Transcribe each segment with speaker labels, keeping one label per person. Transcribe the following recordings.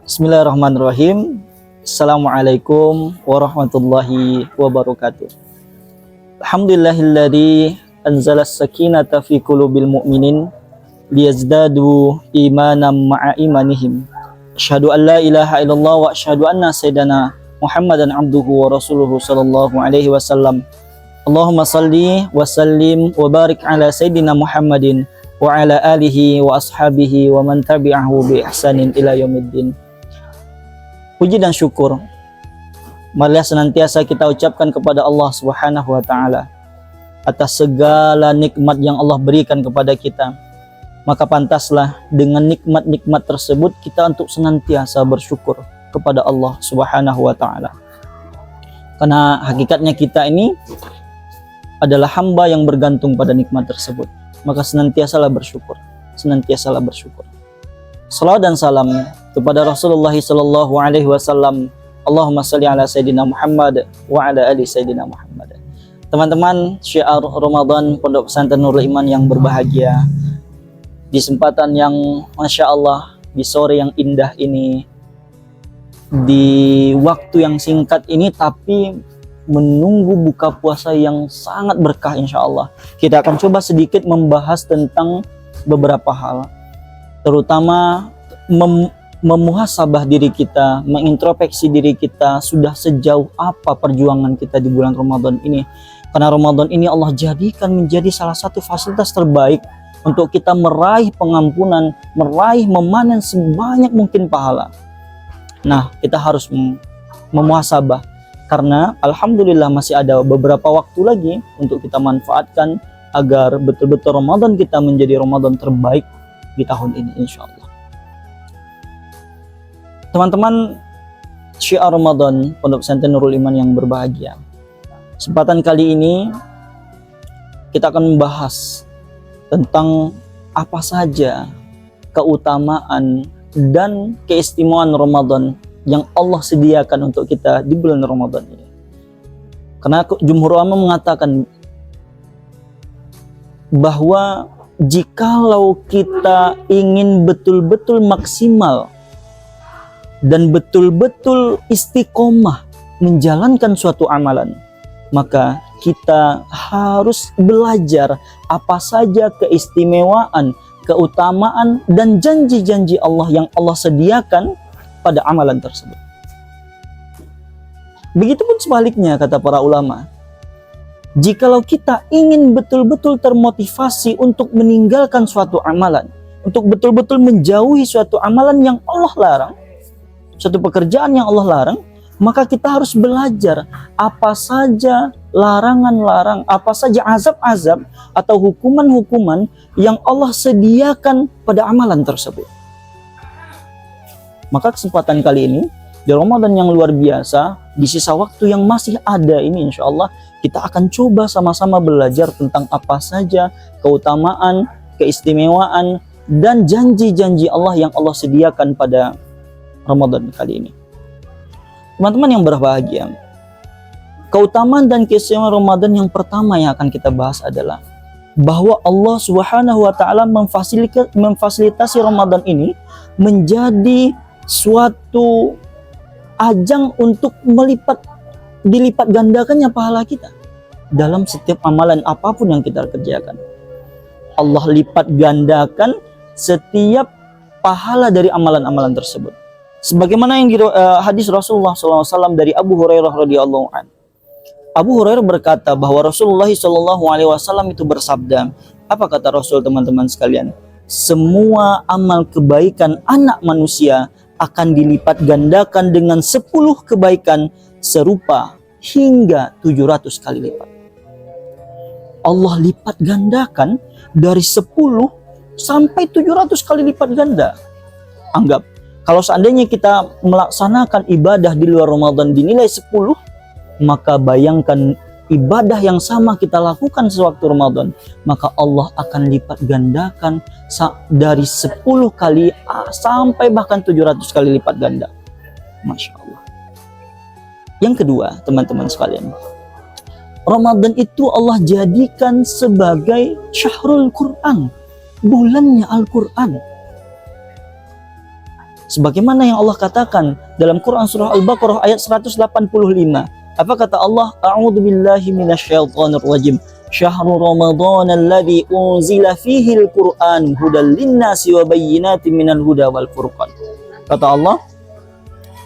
Speaker 1: Bismillahirrahmanirrahim. Assalamualaikum warahmatullahi wabarakatuh. Alhamdulillahilladzi anzala as-sakinata fi qulubil mu'minin liyazdadu imanan ma'a imanihim. Asyhadu an la ilaha illallah wa asyhadu anna sayyidana Muhammadan abduhu wa rasuluhu sallallahu alaihi wasallam. Allahumma salli wa sallim wa barik ala sayyidina Muhammadin wa ala alihi wa ashabihi wa man tabi'ahu bi ihsanin ila yaumiddin. Puji dan syukur marilah senantiasa kita ucapkan kepada Allah Subhanahu wa taala atas segala nikmat yang Allah berikan kepada kita. Maka pantaslah dengan nikmat-nikmat tersebut kita untuk senantiasa bersyukur kepada Allah Subhanahu wa taala. Karena hakikatnya kita ini adalah hamba yang bergantung pada nikmat tersebut. Maka senantiasalah bersyukur, senantiasalah bersyukur. Salawat dan salam kepada Rasulullah sallallahu alaihi wasallam. Allahumma shalli ala sayyidina Muhammad wa ala ali sayyidina Muhammad. Teman-teman syiar Ramadan Pondok Pesantren Nurul Iman yang berbahagia, di kesempatan yang Masya Allah, di sore yang indah ini, di waktu yang singkat ini, tapi menunggu buka puasa yang sangat berkah insya Allah, kita akan coba sedikit membahas tentang beberapa hal, terutama memuhasabah diri kita, mengintrospeksi diri kita, sudah sejauh apa perjuangan kita di bulan Ramadan ini. Karena Ramadan ini Allah jadikan menjadi salah satu fasilitas terbaik untuk kita meraih pengampunan, memanen sebanyak mungkin pahala. Nah, kita harus memuhasabah, karena alhamdulillah masih ada beberapa waktu lagi untuk kita manfaatkan agar betul-betul Ramadan kita menjadi Ramadan terbaik di tahun ini insya Allah. Teman-teman syiar Ramadan Pondok Pesantren Nurul Iman yang berbahagia, kesempatan kali ini kita akan membahas tentang apa saja keutamaan dan keistimewaan Ramadan yang Allah sediakan untuk kita di bulan Ramadan ini. Karena jumhur ulama mengatakan bahwa jikalau kita ingin betul-betul maksimal dan betul-betul istiqomah menjalankan suatu amalan, maka kita harus belajar apa saja keistimewaan, keutamaan, dan janji-janji Allah yang Allah sediakan pada amalan tersebut. Begitupun sebaliknya, kata para ulama, jikalau kita ingin betul-betul termotivasi untuk meninggalkan suatu amalan, untuk betul-betul menjauhi suatu amalan yang Allah larang, suatu pekerjaan yang Allah larang, maka kita harus belajar apa saja larangan-larang, apa saja azab-azab atau hukuman-hukuman yang Allah sediakan pada amalan tersebut. Maka kesempatan kali ini di Ramadan yang luar biasa, di sisa waktu yang masih ada ini, insya Allah kita akan coba sama-sama belajar tentang apa saja keutamaan, keistimewaan, dan janji-janji Allah yang Allah sediakan pada Ramadan kali ini. Teman-teman yang berbahagia, keutamaan dan keistimewaan Ramadan yang pertama yang akan kita bahas adalah bahwa Allah Subhanahu wa taala memfasilitasi Ramadan ini menjadi suatu ajang untuk dilipat gandakannya pahala kita dalam setiap amalan apapun yang kita kerjakan. Allah lipat gandakan setiap pahala dari amalan-amalan tersebut. Sebagaimana yang di hadis Rasulullah SAW dari Abu Hurairah radhiyallahu anhu. Abu Hurairah berkata bahwa Rasulullah SAW itu bersabda, apa kata Rasul, teman-teman sekalian? Semua amal kebaikan anak manusia akan dilipat gandakan dengan 10 kebaikan serupa hingga 700 kali lipat. Allah lipat gandakan dari 10 sampai 700 kali lipat ganda. Anggap, kalau seandainya kita melaksanakan ibadah di luar Ramadan dinilai 10, maka bayangkan ibadah yang sama kita lakukan sewaktu Ramadan, maka Allah akan lipat gandakan dari 10 kali sampai bahkan 700 kali lipat ganda. Masya Allah. Yang kedua, teman-teman sekalian, Ramadan itu Allah jadikan sebagai syahrul Quran, bulannya Al-Quran. Sebagaimana yang Allah katakan dalam Quran surah Al-Baqarah ayat 185. Apa kata Allah? A'udzu billahi minasyaitonir rajim. Syahrul Ramadan alladzi unzila fihi al-Qur'an hudal lin-nasi wa bayyinatin minal huda wal furqan. Kata Allah,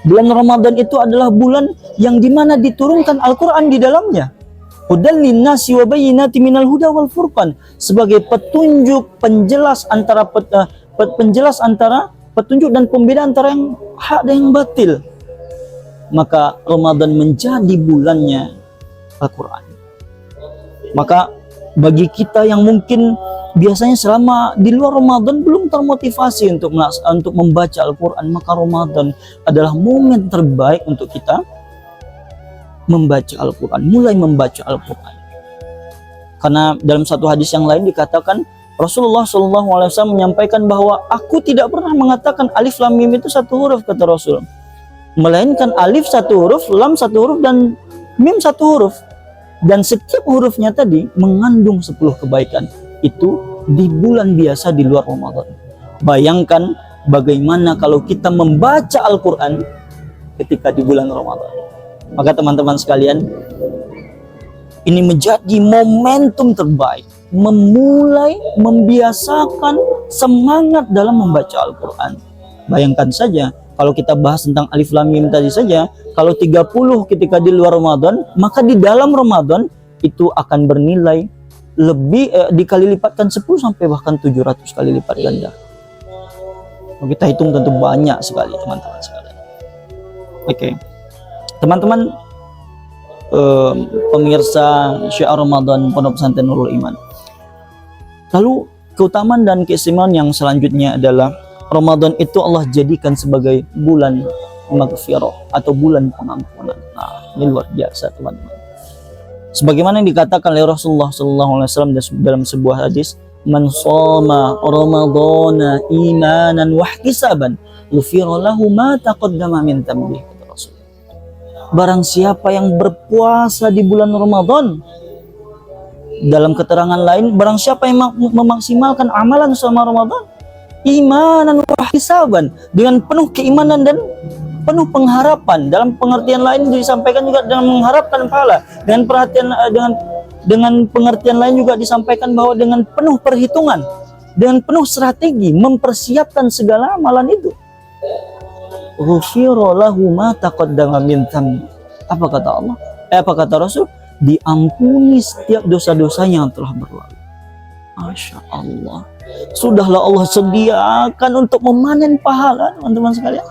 Speaker 1: bulan Ramadan itu adalah bulan yang dimana diturunkan Al-Quran di dalamnya. Hudal lin-nasi wa bayyinatin minal huda wal furqan, sebagai petunjuk, penjelas antara petunjuk dan pembeda antara yang hak dan yang batil. Maka Ramadan menjadi bulannya Al-Quran. Maka bagi kita yang mungkin biasanya selama di luar Ramadan belum termotivasi untuk membaca Al-Quran, maka Ramadan adalah momen terbaik untuk kita membaca Al-Quran, mulai membaca Al-Quran. Karena dalam satu hadis yang lain dikatakan, Rasulullah SAW menyampaikan bahwa aku tidak pernah mengatakan alif lam mim itu satu huruf, kata Rasul, melainkan alif satu huruf, lam satu huruf, dan mim satu huruf, dan setiap hurufnya tadi mengandung 10 kebaikan. Itu di bulan biasa di luar Ramadan. Bayangkan bagaimana kalau kita membaca Al-Quran ketika di bulan Ramadan. Maka teman-teman sekalian, ini menjadi momentum terbaik, memulai membiasakan semangat dalam membaca Al-Quran. Bayangkan saja kalau kita bahas tentang alif lam mim tadi saja, kalau 30 ketika di luar Ramadan, maka di dalam Ramadan itu akan bernilai lebih dikali lipatkan 10 sampai bahkan 700 kali lipat ganda. Kalau kita hitung tentu banyak sekali teman-teman sekalian. Oke. Teman-teman pemirsa Syiar Ramadan Pondok Pesantren Nurul Iman. Lalu keutamaan dan keistimewaan yang selanjutnya adalah Ramadan itu Allah jadikan sebagai bulan maghfirah atau bulan pengampunan. Nah, ini luar biasa teman-teman. Sebagaimana yang dikatakan oleh Rasulullah SAW dalam sebuah hadis, "Man shoma Ramadhana imanan wa ihtisaban, ghufira lahu ma taqaddama min dhanbihi." Kata Rasul. Barang siapa yang berpuasa di bulan Ramadan, dalam keterangan lain, barang siapa yang memaksimalkan amalan selama Ramadan, imanan wa ihtisaban, dengan penuh keimanan dan penuh pengharapan. Dalam pengertian lain disampaikan juga dengan mengharapkan pahala. Dengan pengertian lain juga disampaikan bahwa dengan penuh perhitungan, dengan penuh strategi mempersiapkan segala amalan itu. Ghufira lahu ma taqaddama min dhanbi. Apa kata Allah? Apa kata Rasul? Diampuni setiap dosa-dosanya yang telah berlalu. Masya Allah. Sudahlah Allah sediakan untuk memanen pahala, teman-teman sekalian.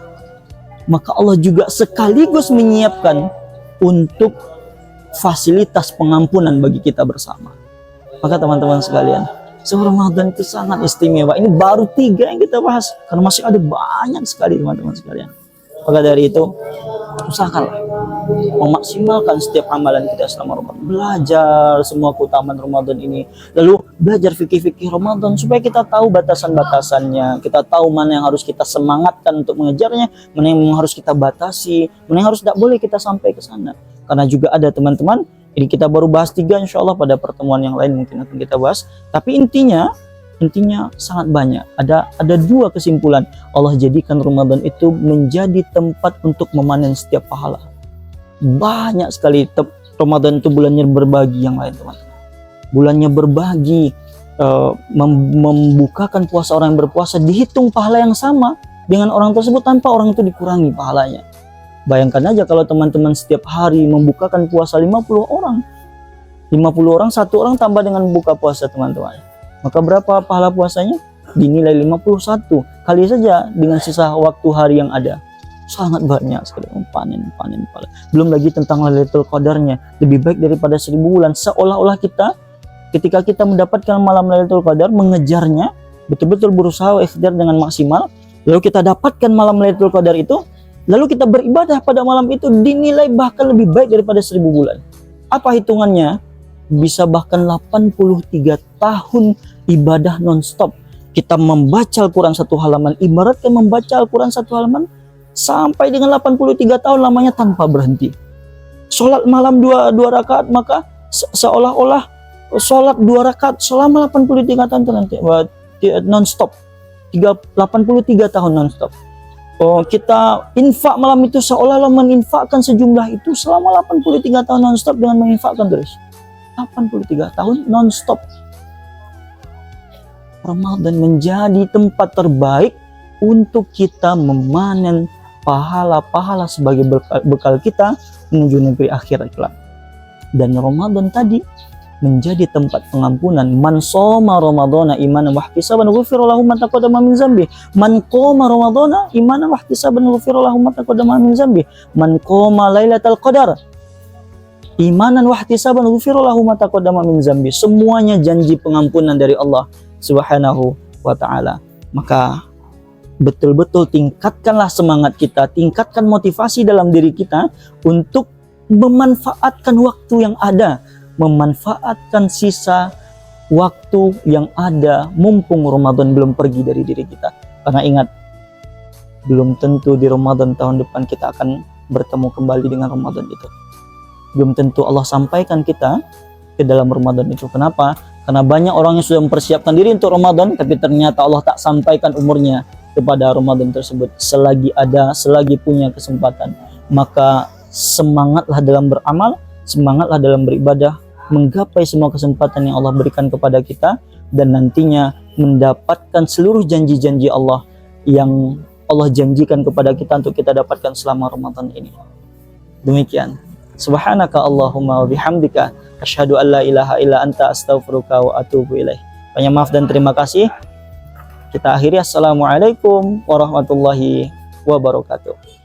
Speaker 1: Maka Allah juga sekaligus menyiapkan untuk fasilitas pengampunan bagi kita bersama. Maka teman-teman sekalian, Ramadan itu sangat istimewa. Ini baru 3 yang kita bahas, karena masih ada banyak sekali teman-teman sekalian. Maka dari itu, usahakanlah memaksimalkan setiap amalan kita selama Ramadan. Belajar semua keutamaan Ramadan ini. Lalu belajar fikih-fikih Ramadan supaya kita tahu batasan-batasannya. Kita tahu mana yang harus kita semangatkan untuk mengejarnya, mana yang harus kita batasi, mana yang harus tidak boleh kita sampai ke sana. Karena juga ada teman-teman, ini kita baru bahas 3, insya Allah pada pertemuan yang lain mungkin akan kita bahas. Tapi intinya sangat banyak. Ada 2 kesimpulan. Allah jadikan Ramadan itu menjadi tempat untuk memanen setiap pahala. Banyak sekali. Ramadan itu bulannya berbagi yang lain, teman-teman. Bulannya berbagi, membukakan puasa orang yang berpuasa, dihitung pahala yang sama dengan orang tersebut tanpa orang itu dikurangi pahalanya. Bayangkan aja kalau teman-teman setiap hari membukakan puasa 50 orang. 50 orang, 1 orang tambah dengan buka puasa teman-teman. Maka berapa pahala puasanya? Dinilai 51 kali saja dengan sisa waktu hari yang ada. Sangat banyak sekali panen pahala. Belum lagi tentang Lailatul Qadarnya, lebih baik daripada 1000 bulan. Seolah-olah kita ketika kita mendapatkan malam Lailatul Qadar, mengejarnya, betul-betul berusaha ikhtiar dengan maksimal, lalu kita dapatkan malam Lailatul Qadar itu, lalu kita beribadah pada malam itu, dinilai bahkan lebih baik daripada 1000 bulan. Apa hitungannya? Bisa bahkan 83 tahun ibadah non-stop. Kita membaca Al-Quran 1 halaman, ibaratkan membaca Al-Quran 1 halaman sampai dengan 83 tahun lamanya tanpa berhenti. Sholat malam 2 rakaat, maka seolah-olah sholat 2 rakaat selama 83 tahun non-stop. 83 tahun non-stop. Oh, kita infak malam itu seolah-olah meninfakkan sejumlah itu selama 83 tahun non-stop dengan menginfakkan terus. 83 tahun non-stop. Ramadan menjadi tempat terbaik untuk kita memanen pahala-pahala sebagai bekal kita menuju negeri akhirat kelak. Dan Ramadan tadi menjadi tempat pengampunan. Man shoma ramadhana imanan wa ihtisaban ghufira lahu ma taqaddama min dzambi. Man qoma ramadhana imanan wa ihtisaban ghufira lahu ma taqaddama min dzambi. Man qoma lailatul qadar imanan wa ihtisaban ghufira lahu ma taqaddama min dzambi. Semuanya janji pengampunan dari Allah Subhanahu wa taala. Maka betul-betul tingkatkanlah semangat kita, tingkatkan motivasi dalam diri kita untuk memanfaatkan waktu yang ada, memanfaatkan sisa waktu yang ada mumpung Ramadan belum pergi dari diri kita. Karena ingat, belum tentu di Ramadan tahun depan kita akan bertemu kembali dengan Ramadan itu. Belum tentu Allah sampaikan kita ke dalam Ramadan itu. Kenapa? Karena banyak orang yang sudah mempersiapkan diri untuk Ramadan, tapi ternyata Allah tak sampaikan umurnya kepada Ramadan tersebut. Selagi ada, selagi punya kesempatan, maka semangatlah dalam beramal, semangatlah dalam beribadah, menggapai semua kesempatan yang Allah berikan kepada kita, dan nantinya mendapatkan seluruh janji-janji Allah yang Allah janjikan kepada kita untuk kita dapatkan selama Ramadan ini. Demikian. Subhanaka Allahumma wa bihamdika asyhadu an la ilaha illa anta astaghfiruka wa atubu ilaih. Banyak maaf dan terima kasih. Kita akhiri. Assalamualaikum warahmatullahi wabarakatuh.